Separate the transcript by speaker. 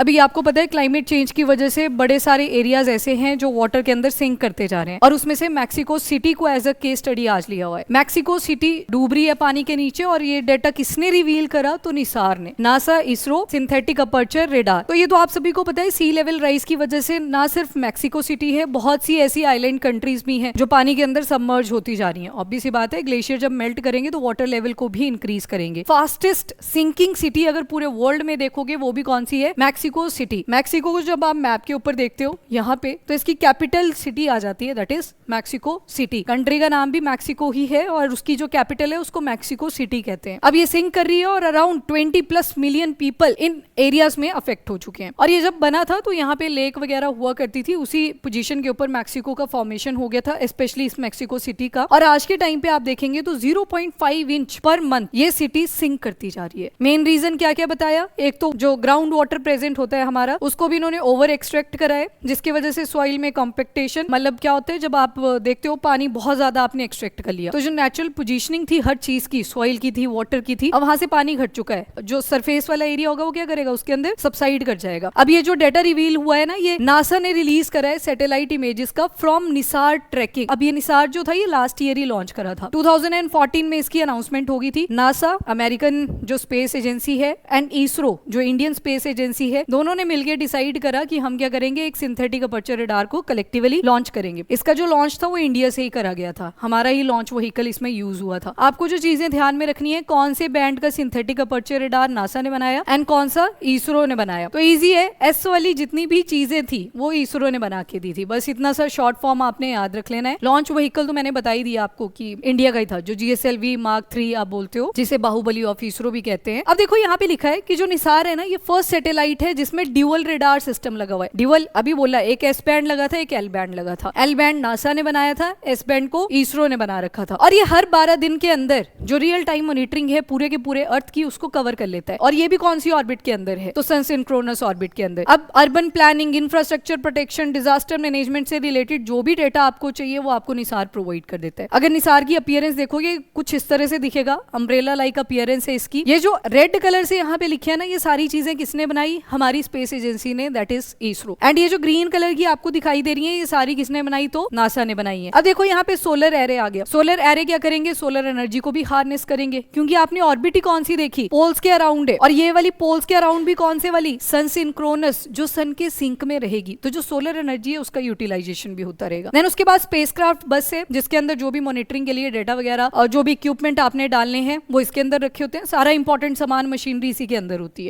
Speaker 1: अभी आपको पता है क्लाइमेट चेंज की वजह से बड़े सारे एरियाज ऐसे हैं जो वाटर के अंदर सिंक करते जा रहे हैं, और उसमें से मैक्सिको सिटी को एज अ केस स्टडी आज लिया हुआ है। मैक्सिको सिटी डूब रही है पानी के नीचे, और ये डेटा किसने रिवील करा? तो निसार ने, NASA, ISRO, synthetic aperture radar. तो ये तो आप सभी को पता है सी लेवल राइज की वजह से ना सिर्फ मैक्सिको सिटी है, बहुत सी ऐसी आइलैंड कंट्रीज भी हैं जो पानी के अंदर सबमर्ज होती जा रही हैं। ऑब्वियस सी बात है, ग्लेशियर जब मेल्ट करेंगे तो वाटर लेवल को भी इंक्रीज करेंगे। फास्टेस्ट सिंकिंग सिटी अगर पूरे वर्ल्ड में देखोगे वो भी कौन सी है? Mexico city. मैक्सिको को जब आप मैप के ऊपर देखते हो यहाँ पे, तो इसकी कैपिटल सिटी आ जाती है, that is Mexico city. Country का नाम भी मैक्सिको ही है और उसकी जो कैपिटल है उसको मैक्सिको सिटी कहते हैं। अब ये सिंक कर रही है और around 20+ million people in areas में अफेक्ट हो चुके हैं। और ये जब बना था तो यहाँ पे लेक वगैरह हुआ करती थी, उसी पोजीशन के ऊपर मैक्सिको का फॉर्मेशन हो गया था, स्पेशली इस मैक्सिको सिटी का। और आज के टाइम पे आप देखेंगे तो 0.5 इंच पर मंथ ये सिटी सिंक करती जा रही है। मेन रीजन क्या क्या बताया? एक तो जो ग्राउंड वाटर प्रेजेंट होता है हमारा, उसको भी इन्होंने ओवर एक्सट्रैक्ट करा है, जिसकी वजह से सॉइल में कॉम्पेक्टेशन, मतलब क्या होता है जब आप देखते हो पानी बहुत ज्यादा आपने एक्सट्रैक्ट कर लिया, तो जो नेचुरल पोजीशनिंग थी हर चीज की, सॉइल की थी, वाटर की थी, अब वहां से पानी घट चुका है। जो सरफेस वाला एरिया होगा वो क्या करेगा? उसके अंदर सबसाइड कर जाएगा। अब ये जो डाटा रिवील हुआ है ना, ये नासा ने रिलीज करा है सैटेलाइट इमेजेस का फ्रॉम निसार ट्रैकिंग। अब ये निसार जो था ये लास्ट ईयर ही लॉन्च करा था, 2014 में इसकी अनाउंसमेंट हो गई थी। नासा, अमेरिकन जो स्पेस एजेंसी है, एंड इसरो जो इंडियन स्पेस एजेंसी है, दोनों ने मिलकर डिसाइड करा कि हम क्या करेंगे, एक सिंथेटिक अपर्चर रेडार को कलेक्टिवली लॉन्च करेंगे। इसका जो लॉन्च था वो इंडिया से ही करा गया था, हमारा ही लॉन्च व्हीकल इसमें यूज हुआ था। आपको जो चीजें ध्यान में रखनी है, कौन से बैंड का सिंथेटिक अपर्चर रेडार नासा ने बनाया एंड कौन सा इसरो ने बनाया। तो इजी है, एस वाली जितनी भी चीजें थी वो इसरो ने बना के दी थी, बस इतना सा शॉर्ट फॉर्म आपने याद रख लेना है। लॉन्च व्हीकल तो मैंने बता ही दिया आपको कि इंडिया का ही था, जो GSLV Mark 3 आप बोलते हो, जिसे बाहुबली ऑफ इसरो भी कहते हैं। अब देखो यहाँ पे लिखा है कि जो निसार है ना, ये फर्स्ट सैटेलाइट है जिसमें ड्यूअल रेडार सिस्टम लगा हुआ है। ड्यूअल अभी बोला, एक एस बैंड लगा था, एक एल बैंड लगा था। एल बैंड नासा ने बनाया था, एस बैंड को इसरो ने बना रखा था। और ये हर 12 दिन के अंदर जो रियल टाइम मॉनिटरिंग है पूरे के पूरे अर्थ की, उसको कवर कर लेता है। और ये भी कौन सी ऑर्बिट के अंदर है? तो सन सिंक्रोनस ऑर्बिट के अंदर। अब urban planning, infrastructure protection, disaster management से रिलेटेड जो भी डेटा आपको चाहिए वो आपको निसार प्रोवाइड कर देता है। अगर निसार की अपीयरेंस देखोगे कुछ इस तरह से दिखेगा, अम्ब्रेला लाइक अपीयरेंस है इसकी। ये जो रेड कलर से यहाँ पे लिखे है ना, ये सारी चीजें किसने बनाई? हमारी स्पेस एजेंसी ने, दैट इज इसरो। एंड ये जो ग्रीन कलर की आपको दिखाई दे रही है, ये सारी किसने बनाई? तो नासा ने बनाई है। अब देखो यहाँ पे सोलर एरे आ गया। सोलर एरे क्या करेंगे? सोलर एनर्जी को भी हार्नेस करेंगे, क्योंकि आपने ऑर्बिट ही कौन सी देखी? पोल्स के अराउंड है। और ये वाली पोल्स के अराउंड भी कौन से वाली? सन सिंक्रोनस, जो सन के सिंक में रहेगी। तो जो सोलर एनर्जी है उसका यूटिलाइजेशन भी होता रहेगा। देन उसके बाद स्पेसक्राफ्ट बस है, जिसके अंदर जो भी मॉनिटरिंग के लिए डेटा वगैरह और जो भी इक्विपमेंट आपने डालने हैं वो इसके अंदर रखे होते हैं। सारा इंपॉर्टेंट सामान, मशीनरी इसी के अंदर होती है।